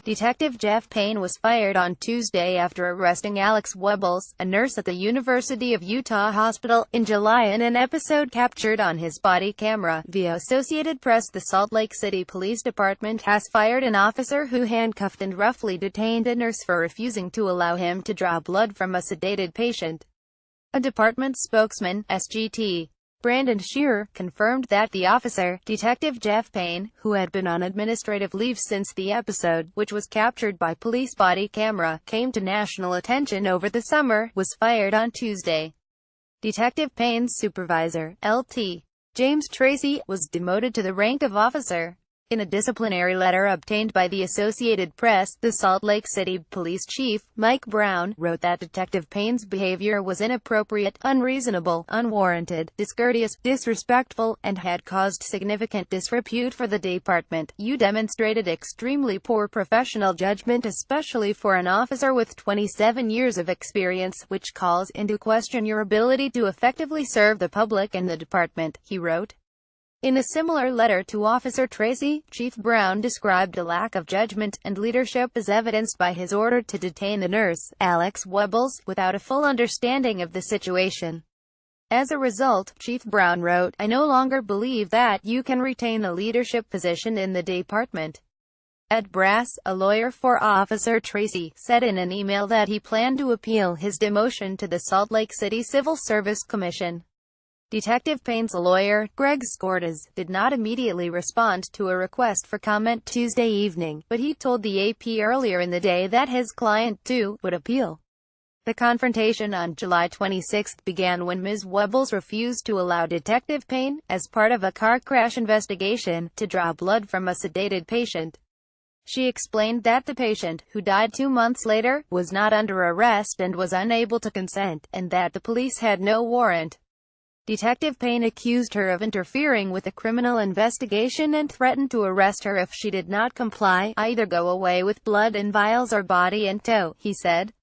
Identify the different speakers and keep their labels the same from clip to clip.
Speaker 1: Detective Jeff Payne was fired on Tuesday after arresting Alex Wubbels, a nurse at the University of Utah Hospital, in July in an episode captured on his body camera. Via Associated Press, the Salt Lake City Police Department has fired an officer who handcuffed and roughly detained a nurse for refusing to allow him to draw blood from a sedated patient. A department spokesman, SGT. Brandon Shearer, confirmed that the officer, Detective Jeff Payne, who had been on administrative leave since the episode, which was captured by police body camera, came to national attention over the summer, was fired on Tuesday. Detective Payne's supervisor, Lt. James Tracy, was demoted to the rank of officer. In a disciplinary letter obtained by the Associated Press, the Salt Lake City Police Chief, Mike Brown, wrote that Detective Payne's behavior was inappropriate, unreasonable, unwarranted, discourteous, disrespectful, and had caused significant disrepute for the department. You demonstrated extremely poor professional judgment, especially for an officer with 27 years of experience, which calls into question your ability to effectively serve the public and the department, he wrote. In a similar letter to Officer Tracy, Chief Brown described a lack of judgment and leadership as evidenced by his order to detain the nurse, Alex Wubbels, without a full understanding of the situation. As a result, Chief Brown wrote, I no longer believe that you can retain a leadership position in the department. Ed Brass, a lawyer for Officer Tracy, said in an email that he planned to appeal his demotion to the Salt Lake City Civil Service Commission. Detective Payne's lawyer, Greg Scordes, did not immediately respond to a request for comment Tuesday evening, but he told the AP earlier in the day that his client, too, would appeal. The confrontation on July 26 began when Ms. Wubbels refused to allow Detective Payne, as part of a car crash investigation, to draw blood from a sedated patient. She explained that the patient, who died 2 months later, was not under arrest and was unable to consent, and that the police had no warrant. Detective Payne accused her of interfering with a criminal investigation and threatened to arrest her if she did not comply, either go away with blood in vials or body in tow, he said.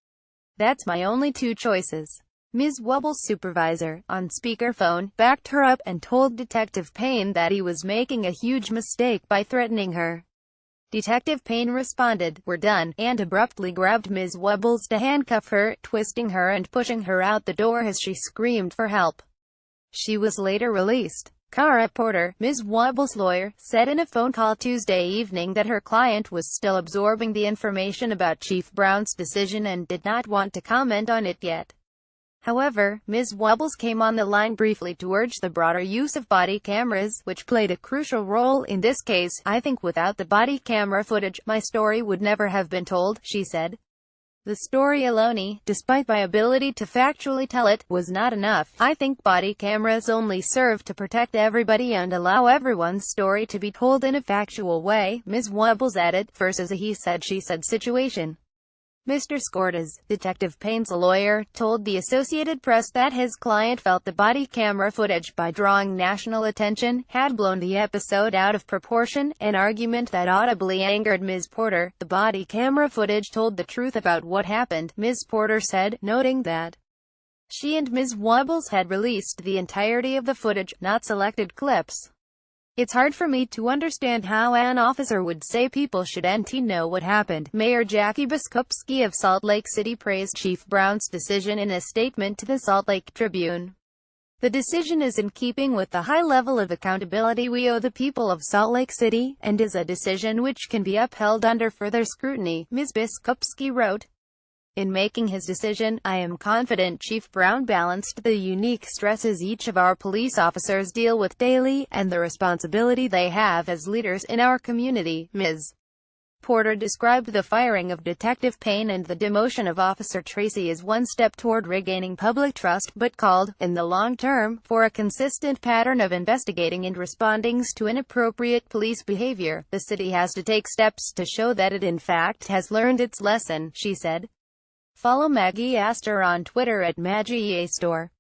Speaker 1: That's my only two choices. Ms. Wubbels' supervisor, on speakerphone, backed her up and told Detective Payne that he was making a huge mistake by threatening her. Detective Payne responded, "We're done," and abruptly grabbed Ms. Wubbels to handcuff her, twisting her and pushing her out the door as she screamed for help. She was later released. Cara Porter, Ms. Wubbels' lawyer, said in a phone call Tuesday evening that her client was still absorbing the information about Chief Brown's decision and did not want to comment on it yet. However, Ms. Wubbels came on the line briefly to urge the broader use of body cameras, which played a crucial role in this case. I think without the body camera footage, my story would never have been told, she said. The story alone, despite my ability to factually tell it, was not enough. I think body cameras only serve to protect everybody and allow everyone's story to be told in a factual way, Ms. Wubbels added, versus a he said she said situation. Mr. Scordes, Detective Payne's lawyer, told the Associated Press that his client felt the body camera footage, by drawing national attention, had blown the episode out of proportion, an argument that audibly angered Ms. Porter. The body camera footage told the truth about what happened, Ms. Porter said, noting that she and Ms. Wubbels had released the entirety of the footage, not selected clips. It's hard for me to understand how an officer would say people shouldn't know what happened. Mayor Jackie Biskupski of Salt Lake City praised Chief Brown's decision in a statement to the Salt Lake Tribune. The decision is in keeping with the high level of accountability we owe the people of Salt Lake City, and is a decision which can be upheld under further scrutiny, Ms. Biskupski wrote. In making his decision, I am confident Chief Brown balanced the unique stresses each of our police officers deal with daily, and the responsibility they have as leaders in our community. Ms. Porter described the firing of Detective Payne and the demotion of Officer Tracy as one step toward regaining public trust, but called, in the long term, for a consistent pattern of investigating and responding to inappropriate police behavior. The city has to take steps to show that it in fact has learned its lesson, she said. Follow Maggie Astor on Twitter at MaggieAstor.